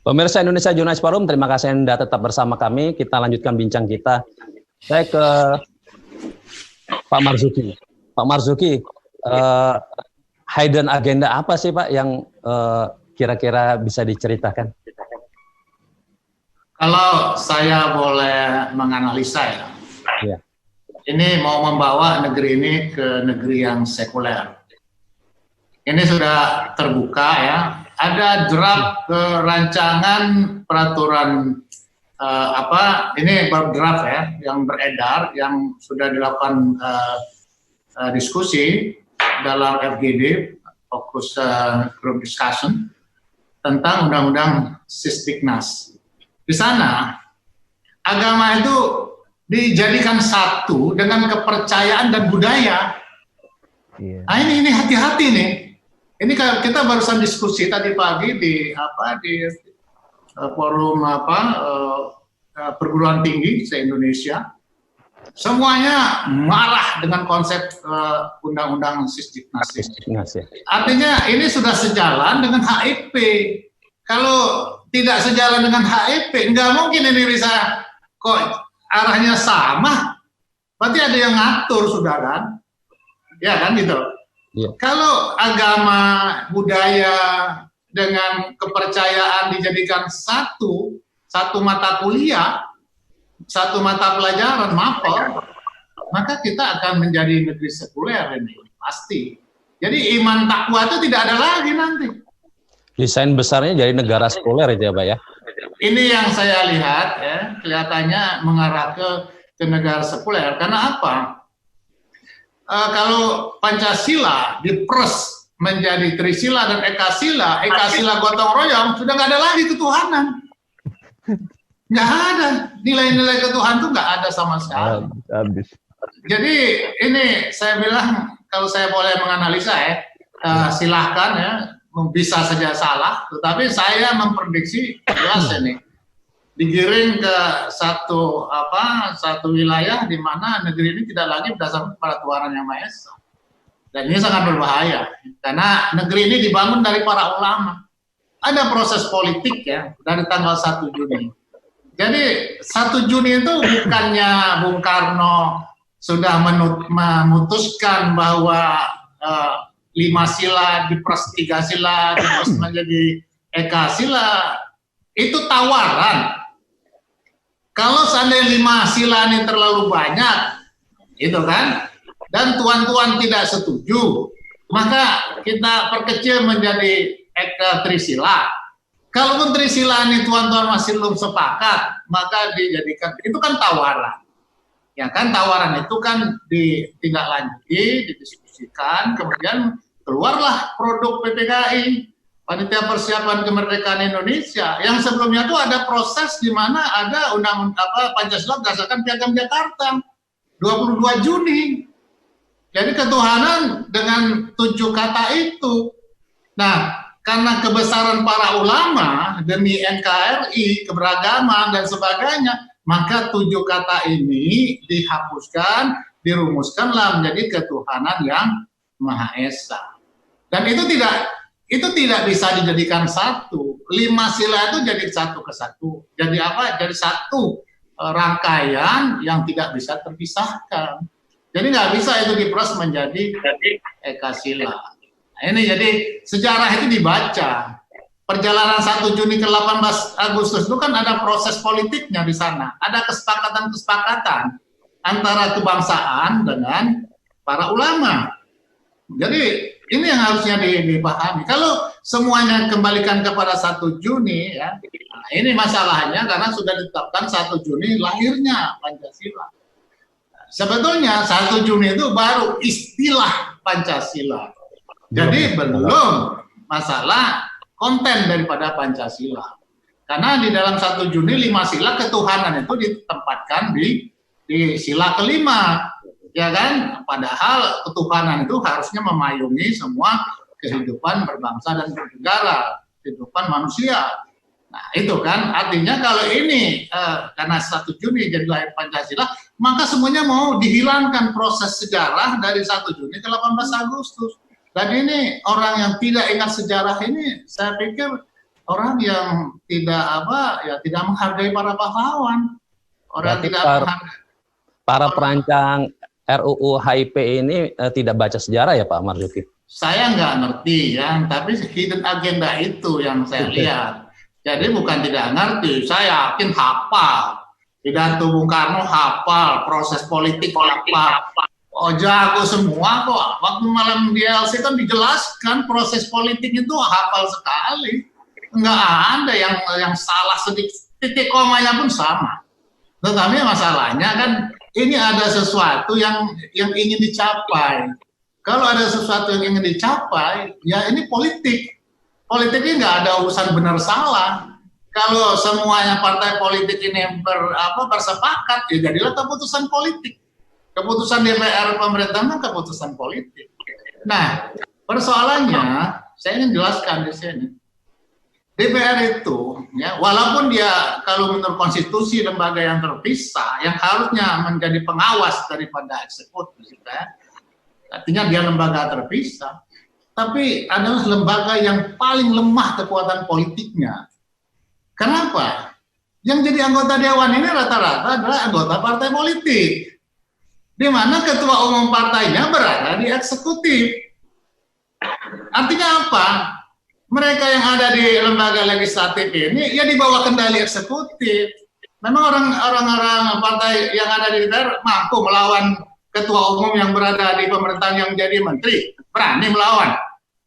Pemirsa Indonesia Jurnalis Forum, terima kasih Anda tetap bersama kami. Kita lanjutkan bincang kita. Saya ke Pak Marzuki. Pak Marzuki, hidden agenda apa sih Pak yang kira-kira bisa diceritakan? Kalau saya boleh menganalisa ya, ini mau membawa negeri ini ke negeri yang sekuler. Ini sudah terbuka ya. Ada draft rancangan peraturan ini draft ya yang beredar, yang sudah dilakukan diskusi dalam FGD, fokus group discussion, tentang undang-undang Sisdiknas. Di sana agama itu dijadikan satu dengan kepercayaan dan budaya. Nah ini hati-hati nih. Ini kita barusan diskusi tadi pagi di forum perguruan tinggi se-Indonesia. Semuanya marah dengan konsep undang-undang Sisdiknas. Artinya ini sudah sejalan dengan HIP. Kalau tidak sejalan dengan HIP, nggak mungkin ini bisa kok arahnya sama. Berarti ada yang ngatur, sudah kan? Ya kan gitu. Yeah. Kalau agama, budaya dengan kepercayaan dijadikan satu mata kuliah, satu mata pelajaran, mapel, maka kita akan menjadi negeri sekuler ini, pasti. Jadi iman takwa itu tidak ada lagi nanti. Desain besarnya jadi negara sekuler itu ya Pak ya? Ini yang saya lihat ya, kelihatannya mengarah ke negara sekuler. Karena apa? Kalau Pancasila dipres menjadi Trisila dan Ekasila gotong royong, sudah nggak ada lagi ketuhanan. Nggak ada, nilai-nilai ketuhanan itu nggak ada sama sekali. Habis. Jadi ini saya bilang, kalau saya boleh menganalisa ya, silahkan ya, bisa saja salah, tetapi saya memprediksi jelas ini digiring ke satu wilayah di mana negeri ini tidak lagi berdasarkan pada Tuhan Yang Maha Esa. Dan ini sangat berbahaya karena negeri ini dibangun dari para ulama. Ada proses politik ya dari tanggal 1 Juni. Jadi 1 Juni itu bukannya Bung Karno sudah memutuskan bahwa 5 sila dipres 3 sila dipres menjadi Ekasila, itu tawaran. Kalau seandainya 5 sila ini terlalu banyak, itu kan, dan tuan-tuan tidak setuju, maka kita perkecil menjadi Trisila. Kalau Trisila ini tuan-tuan masih belum sepakat, maka dijadikan, itu kan tawaran. Ya kan, tawaran itu kan ditindaklanjuti, didiskusikan, kemudian keluarlah produk PPKI. Panitia Persiapan Kemerdekaan Indonesia, yang sebelumnya itu ada proses di mana ada Pancasila berdasarkan Piagam Jakarta 22 Juni. Jadi ketuhanan dengan 7 kata itu. Nah, karena kebesaran para ulama demi NKRI, keberagaman dan sebagainya, maka 7 kata ini dihapuskan, dirumuskanlah menjadi ketuhanan yang Maha Esa. Dan itu tidak bisa dijadikan satu. 5 sila itu jadi satu kesatu. Jadi apa? Jadi satu rangkaian yang tidak bisa terpisahkan. Jadi nggak bisa itu dipres menjadi Ekasila. Nah, ini jadi sejarah itu dibaca. Perjalanan 1 Juni ke 18 Agustus itu kan ada proses politiknya di sana. Ada kesepakatan-kesepakatan antara kebangsaan dengan para ulama. Jadi ini yang harusnya dipahami. Kalau semuanya kembalikan kepada 1 Juni, ya, nah ini masalahnya karena sudah ditetapkan 1 Juni lahirnya Pancasila. Sebetulnya 1 Juni itu baru istilah Pancasila. Jadi belum masalah konten daripada Pancasila. Karena di dalam 1 Juni 5 sila ketuhanan itu ditempatkan di sila kelima. Ya kan, padahal ketuhanan itu harusnya memayungi semua kehidupan berbangsa dan bernegara, kehidupan manusia. Nah itu kan artinya kalau ini karena 1 Juni jadi lahir Pancasila, maka semuanya mau dihilangkan proses sejarah dari 1 Juni ke 18 Agustus. Dan ini orang yang tidak ingat sejarah ini, saya pikir orang yang tidak menghargai para pahlawan, orang Berarti tidak para perancang RUU HIP ini tidak baca sejarah ya Pak Marzuki? Saya nggak ngerti ya, tapi hidden agenda itu yang saya lihat. Jadi bukan tidak ngerti, saya yakin hafal. Pidato Bung Karno hafal, proses politik hafal. Oh jago semua kok. Waktu malam DLC kan dijelaskan proses politik itu hafal sekali. Nggak ada yang salah sedikit, titik komanya pun sama. Tetapi masalahnya kan ini ada sesuatu yang ingin dicapai. Kalau ada sesuatu yang ingin dicapai, ya ini politik. Politiknya nggak ada urusan benar salah. Kalau semuanya partai politik ini bersepakat, ya jadilah keputusan politik. Keputusan DPR pemerintah kan keputusan politik. Nah, persoalannya saya ingin jelaskan di sini. DPR itu, ya, walaupun dia kalau menurut konstitusi lembaga yang terpisah, yang harusnya menjadi pengawas daripada eksekutif, ya, artinya dia lembaga terpisah, tapi adalah lembaga yang paling lemah kekuatan politiknya. Kenapa? Yang jadi anggota dewan ini rata-rata adalah anggota partai politik, di mana ketua umum partainya berada di eksekutif. Artinya apa? Mereka yang ada di lembaga legislatif ini ya di bawah kendali eksekutif. Memang orang-orang partai yang ada di DPR mampu melawan ketua umum yang berada di pemerintahan yang jadi menteri, berani melawan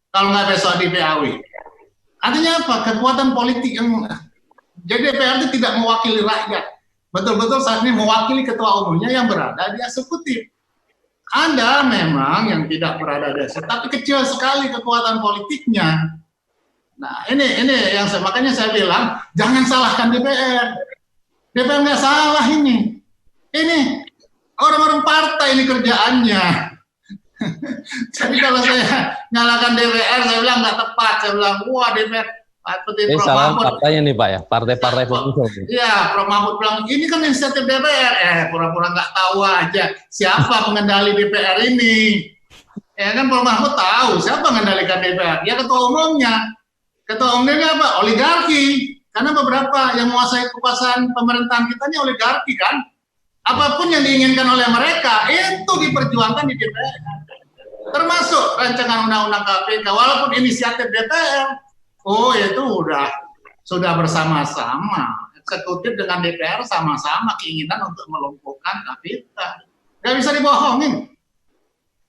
kalau nggak besok di PAW. Artinya apa? Kekuatan politik yang jadi DPR itu tidak mewakili rakyat, betul-betul saat ini mewakili ketua umumnya yang berada di eksekutif. Ada memang yang tidak berada di eksekutif, tapi kecil sekali kekuatan politiknya. Nah ini yang makanya saya bilang jangan salahkan DPR. DPR nggak salah ini. Orang-orang partai ini kerjaannya. Jadi kalau saya nyalakan DPR, saya bilang nggak tepat. Saya bilang, wah DPR seperti Prof. Salah Mahfud. partainya nih Pak ya, partai-partai pengusung. Iya, Prof. Mahfud bilang ini kan inisiatif DPR. Pura-pura nggak tahu aja siapa pengendali DPR ini. Ya kan Prof. Mahfud tahu siapa mengendalikan DPR. Dia ketua umumnya. Ketua umumnya apa? Oligarki. Karena beberapa yang menguasai kekuasaan pemerintahan kita ini oligarki kan. Apapun yang diinginkan oleh mereka itu diperjuangkan di DPR, termasuk rancangan undang-undang KPK. Walaupun inisiatif DPR, itu sudah bersama-sama. Eksekutif dengan DPR sama-sama keinginan untuk melumpuhkan KPK. Gak bisa dibohongin.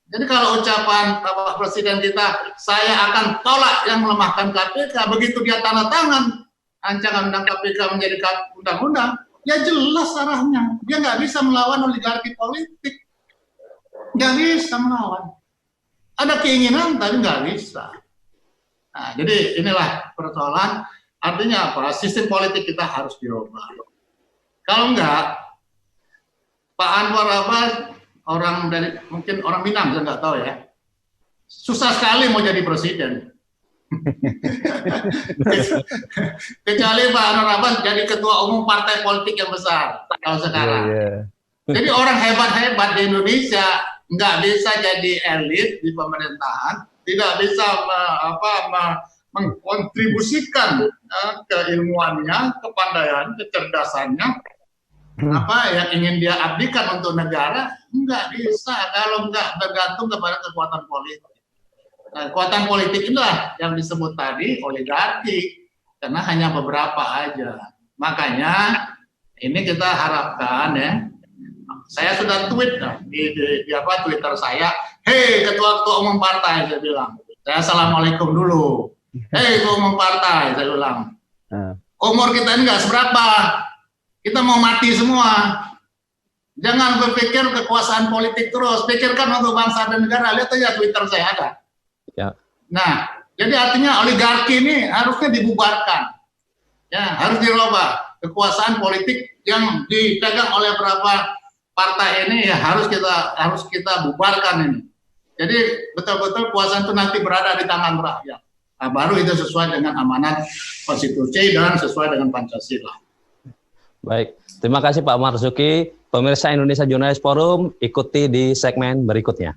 Jadi kalau ucapan Bapak Presiden kita, saya akan tolak yang melemahkan KPK, begitu dia tanda tangan rancangan undang KPK menjadi undang-undang. Ya jelas arahnya, dia nggak bisa melawan oligarki politik, nggak bisa melawan. Ada keinginan tapi nggak bisa. Nah, jadi inilah persoalan. Artinya apa? Sistem politik kita harus dirubah. Kalau enggak, Pak Anwar Abbas mungkin orang Minang, saya nggak tahu ya, susah sekali mau jadi presiden. Kecuali Pak Anwar Abbas jadi ketua umum partai politik yang besar kalau sekarang. Jadi orang hebat-hebat di Indonesia nggak bisa jadi elit di pemerintahan, tidak bisa mengkontribusikan keilmuannya, kepandaian, kecerdasannya, yang ingin dia abdikan untuk negara, nggak bisa kalau nggak bergantung kepada kekuatan politik. Nah, kekuatan politik inilah yang disebut tadi oligarki, karena hanya beberapa aja. Makanya ini kita harapkan ya. Saya sudah tweet di Twitter saya, hei ketua umum partai, saya bilang, saya assalamualaikum dulu. Hei ketua umum partai, saya bilang, umur kita ini nggak seberapa, kita mau mati semua. Jangan berpikir kekuasaan politik terus, pikirkan untuk bangsa dan negara. Lihat aja Twitter saya ada. Ya. Nah, jadi artinya oligarki ini harusnya dibubarkan, ya harus dirubah. Kekuasaan politik yang dipegang oleh beberapa partai ini ya harus kita bubarkan ini. Jadi betul-betul kekuasaan itu nanti berada di tangan rakyat. Nah, baru itu sesuai dengan amanat konstitusi dan sesuai dengan Pancasila. Baik, terima kasih Pak Marzuki. Pemirsa Indonesia Jurnalis Forum, ikuti di segmen berikutnya.